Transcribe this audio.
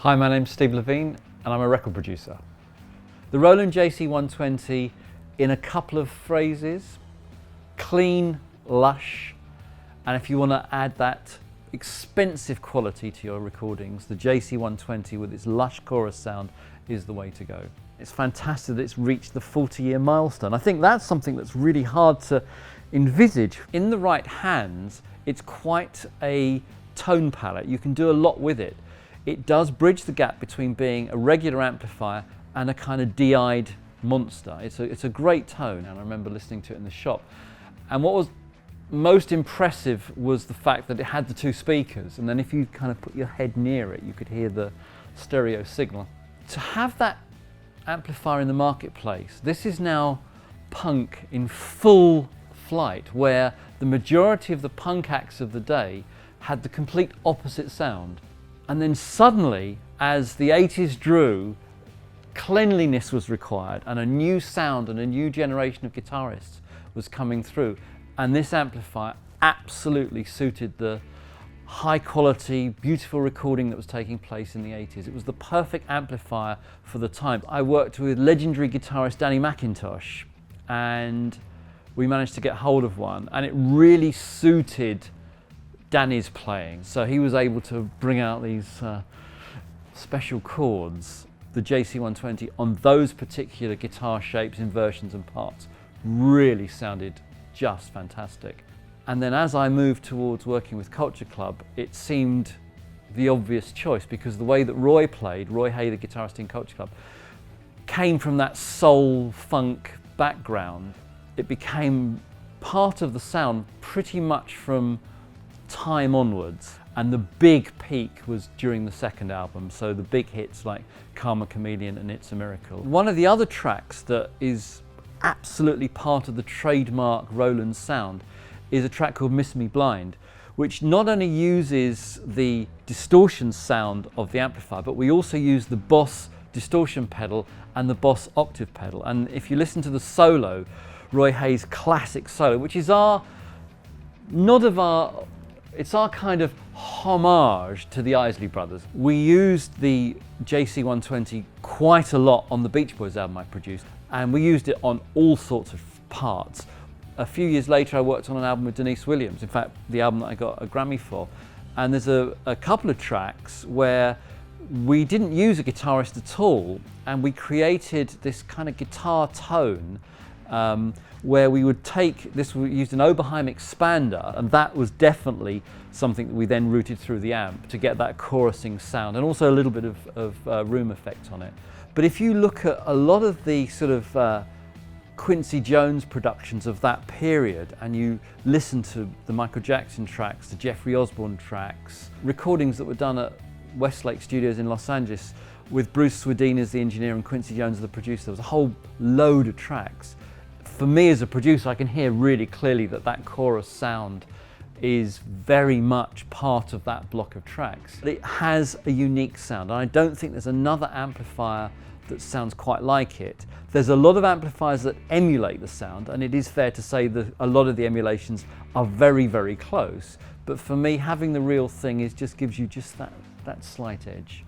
Hi, my name's Steve Levine and I'm a record producer. The Roland JC-120, in a couple of phrases: clean, lush, and if you want to add that expensive quality to your recordings, the JC-120 with its lush chorus sound is the way to go. It's fantastic that it's reached the 40-year milestone. I think that's something that's really hard to envisage. In the right hands, it's quite a tone palette. You can do a lot with it. It does bridge the gap between being a regular amplifier and a kind of DI'd monster. It's a great tone, and I remember listening to it in the shop. And what was most impressive was the fact that it had the two speakers, and then if you kind of put your head near it, you could hear the stereo signal. To have that amplifier in the marketplace, this is now punk in full flight, where the majority of the punk acts of the day had the complete opposite sound. And then suddenly, as the 80s drew, cleanliness was required and a new sound and a new generation of guitarists was coming through. And this amplifier absolutely suited the high quality, beautiful recording that was taking place in the 80s. It was the perfect amplifier for the time. I worked with legendary guitarist Danny McIntosh, and we managed to get hold of one, and it really suited Danny's playing. So he was able to bring out these special chords. The JC-120 on those particular guitar shapes, inversions and parts really sounded just fantastic. And then as I moved towards working with Culture Club, it seemed the obvious choice, because the way that Roy played, Roy Hay, the guitarist in Culture Club, came from that soul funk background. It became part of the sound pretty much from time onwards, and the big peak was during the second album, so the big hits like Karma Chameleon and It's a Miracle. One of the other tracks that is absolutely part of the trademark Roland sound is a track called Miss Me Blind, which not only uses the distortion sound of the amplifier, but we also use the Boss distortion pedal and the Boss octave pedal. And if you listen to the solo, Roy Hay's classic solo, which is it's our kind of homage to the Isley Brothers. We used the JC-120 quite a lot on the Beach Boys album I produced, and we used it on all sorts of parts. A few years later, I worked on an album with Denise Williams, in fact, the album that I got a Grammy for. And there's a couple of tracks where we didn't use a guitarist at all, and we created this kind of guitar tone where we would take this, we used an Oberheim expander, and that was definitely something that we then routed through the amp to get that chorusing sound, and also a little bit of room effect on it. But if you look at a lot of the sort of Quincy Jones productions of that period, and you listen to the Michael Jackson tracks, the Jeffrey Osborne tracks, recordings that were done at Westlake Studios in Los Angeles with Bruce Swedien as the engineer and Quincy Jones as the producer, there was a whole load of tracks. For me as a producer, I can hear really clearly that that chorus sound is very much part of that block of tracks. It has a unique sound, and I don't think there's another amplifier that sounds quite like it. There's a lot of amplifiers that emulate the sound, and it is fair to say that a lot of the emulations are very, very close. But for me, having the real thing just gives you just that slight edge.